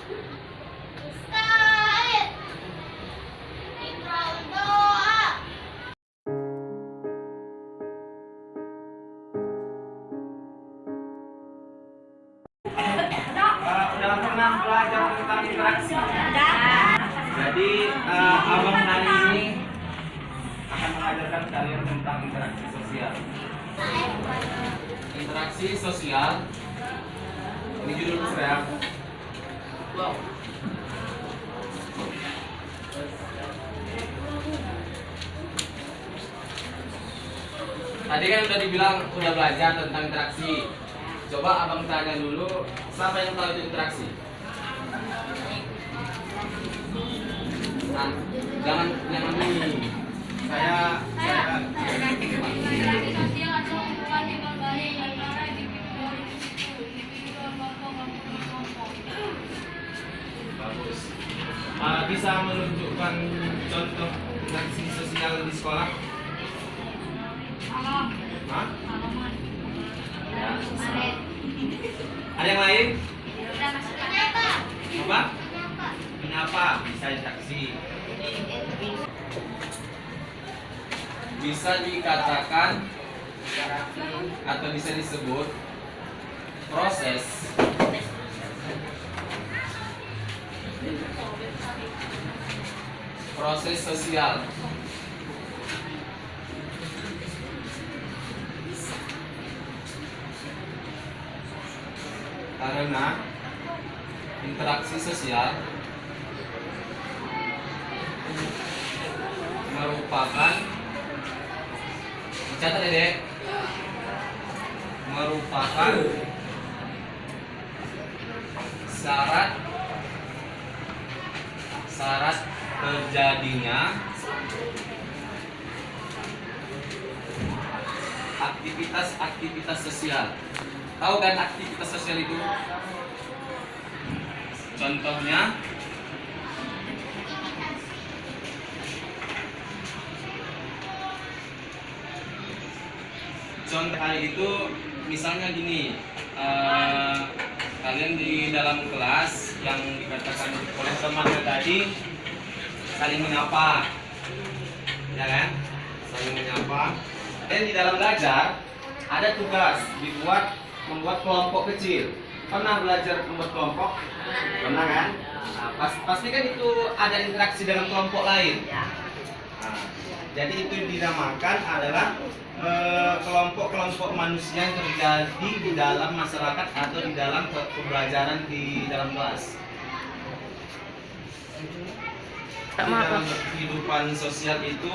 Ustaz, Ikra doa. Udah pernah belajar tentang interaksi? Jadi abang hari ini akan mengajarkan kalian tentang interaksi sosial. Interaksi sosial. Ini judul saya. Wow. Tadi kan udah dibilang udah belajar tentang interaksi. Coba abang tanya dulu, siapa yang tahu itu interaksi? Nah, jangan ini. Saya bagus. Bisa menunjukkan contoh interaksi sosial di sekolah? Hah? Ya, ada yang lain? Apa? Menyapa, bisa interaksi. Bisa dikatakan atau bisa disebut proses sosial. Karena interaksi sosial merupakan, catat ya dek, merupakan syarat terjadinya aktivitas sosial. Tahu kan aktivitas sosial itu? Contohnya hari itu misalnya gini, kalian di dalam kelas yang dikatakan oleh temannya tadi saling menyapa, ya kan? Saling menyapa. Dan di dalam belajar ada tugas membuat kelompok kecil. Pernah belajar membuat kelompok? Pernah kan? Nah, pasti kan itu ada interaksi dengan kelompok lain. Nah, jadi itu dinamakan adalah kelompok-kelompok manusia yang terjadi di dalam masyarakat atau di dalam pembelajaran di dalam kelas. Di dalam kehidupan sosial itu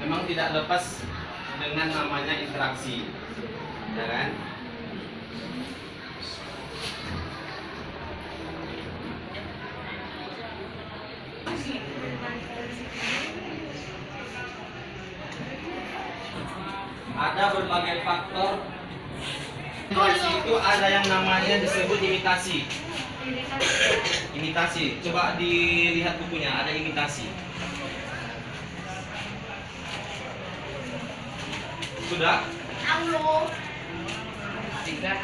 memang tidak lepas dengan namanya interaksi, ya kan? Ada berbagai faktor. Interaksi itu ada yang namanya disebut imitasi. Imitasi. Coba dilihat bukunya, ada imitasi. Sudah? Halo. Tidak.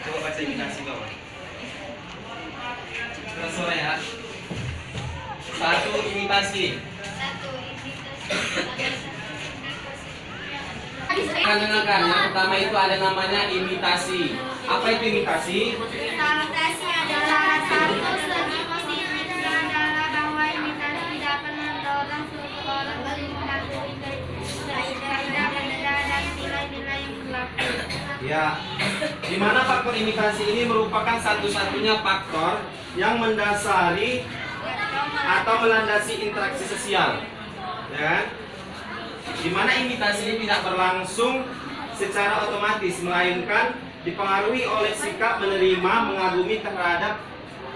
Coba baca imitasi bawah. Suara ya. Satu imitasi. Dengarkan, yang pertama itu ada namanya imitasi. Apa itu imitasi? Imitasi adalah satu segi positifnya adalah bahwa imitasi dapat mendorong seseorang berimitasi tidak dan nilai-nilai yang berlaku. Ya, di mana faktor imitasi ini merupakan satu-satunya faktor yang mendasari atau melandasi interaksi sosial, ya kan? Di mana imitasi ini tidak berlangsung secara otomatis, melainkan dipengaruhi oleh sikap menerima, mengagumi terhadap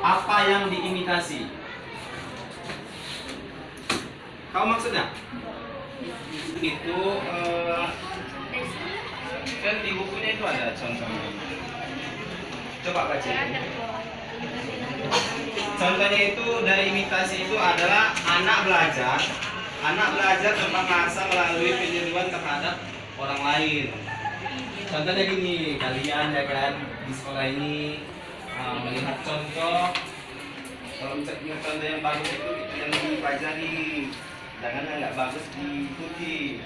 apa yang diimitasi. Tahu maksudnya? Itu kan di bukunya itu ada contohnya. Coba baca. Contohnya itu dari imitasi itu adalah anak belajar berbahasa melalui peniruan terhadap orang lain. Contohnya gini, kalian ya kan di sekolah ini melihat contoh. Kalau misalnya contoh yang bagus itu yang dipelajari, jangan yang nggak bagus diikuti.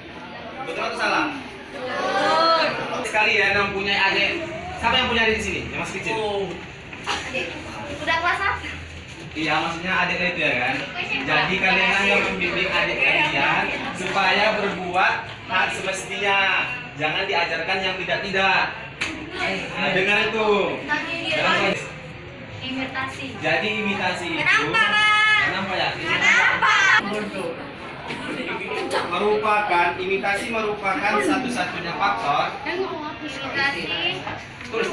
Betul atau salah? Betul. Sekalian yang punya adik, siapa yang punya adik di sini? Yang masih kecil? Udah kelas 1. Iya, maksudnya adik itu ya kan. Jadi kalian yang membimbing adik kalian supaya berbuat hak semestinya. Jangan diajarkan yang tidak-tidak. Nah, dengar itu. Jangan Imitasi. jadi imitasi itu. Kenapa, Bang? Kenapa ya? Kenapa? Imitasi merupakan satu-satunya faktor. Imitasi. Terus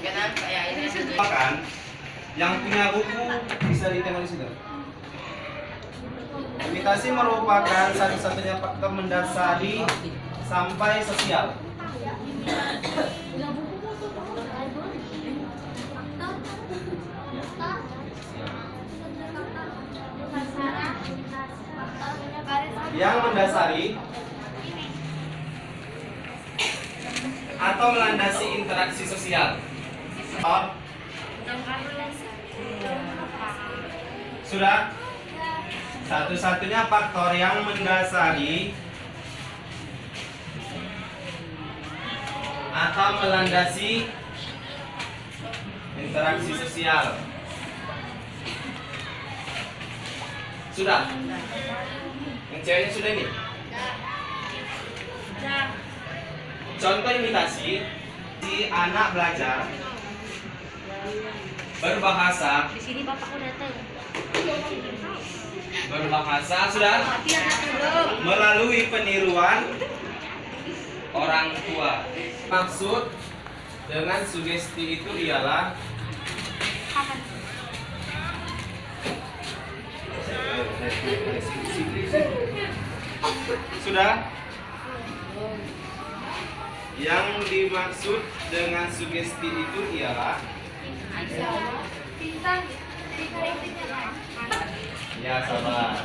Kenapa ya? merupakan yang punya buku bisa ditengok di situ. Imitasi merupakan satu-satunya faktor mendasari sampai sosial. Yang mendasari atau melandasi interaksi sosial. Sudah? Satu-satunya faktor yang mendasari atau melandasi interaksi sosial. Sudah? Yang ceweknya sudah ini? Contoh imitasi, si anak belajar berbahasa. Di sini bapakku datang. Berbahasa sudah melalui peniruan orang tua. Maksud dengan sugesti itu ialah sudah. Yang dimaksud dengan sugesti itu ialah ya sabar.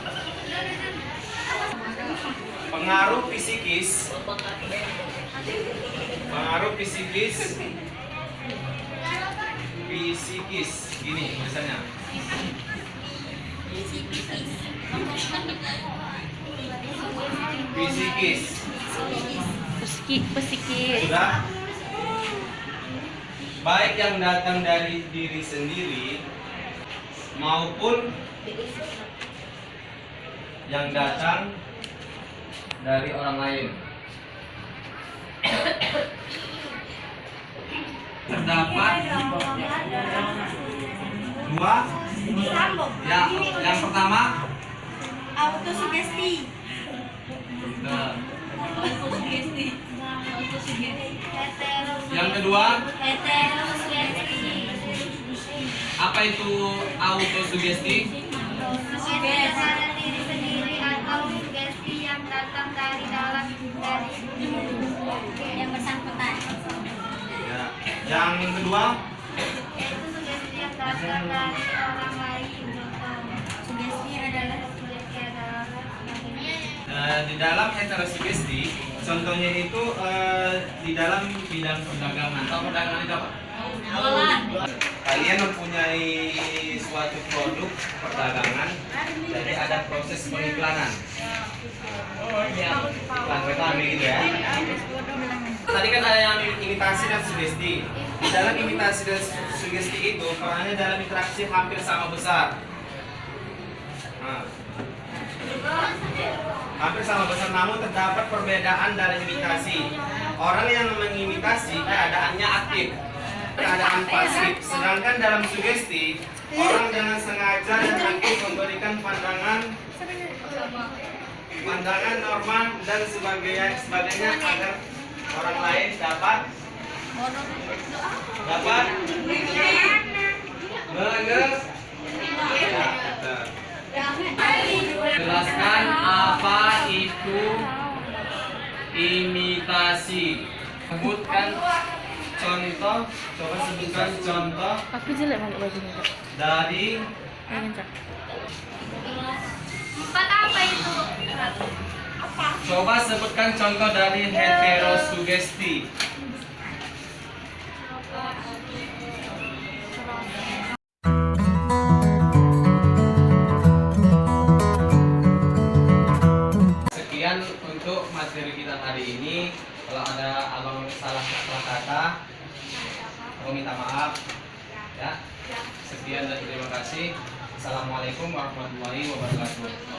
Pengaruh psikis. Pengaruh psikis. Psikis gini tulisannya. Psikis. Psikis. Sudah. Baik yang datang dari diri sendiri maupun yang datang dari orang lain. Terdapat dua. Yang pertama Autosugesti. yang kedua Heterosugesti. apa itu autosugesti? Sugesti pada diri sendiri atau sugesti yang datang dari dalam dari yang bersangkutan. Ya. Yang kedua Yaitu sugesti yang datang dari orang lain. Sugesti adalah di dalam heterosugesti, contohnya itu di dalam bidang perdagangan. Tahu perdagangan itu apa? Kalian mempunyai suatu produk perdagangan, jadi ada proses pengiklanan. Iklan reklame gitu ya. Tadi kan ada yang imitasi dan sugesti. Di dalam imitasi dan sugesti itu perannya dalam interaksi hampir sama besar. Nah, hampir sama besar, namun terdapat perbedaan dalam imitasi. Orang yang mengimitasi keadaannya aktif, keadaan pasif. Sedangkan dalam sugesti, orang dengan sengaja dan aktif memberikan pandangan norma dan sebagainya agar orang lain dapat Jelaskan apa itu imitasi. Sebutkan contoh, coba sebutkan contoh Aku jelek pakai bajunya, Kak. dari Jangan, Kak. Empat apa itu? Coba sebutkan contoh dari heterosugesti. Sekian untuk materi kita hari ini. Kalau ada abang salah kata, aku minta maaf. Ya. Sekian dan terima kasih. Assalamualaikum warahmatullahi wabarakatuh.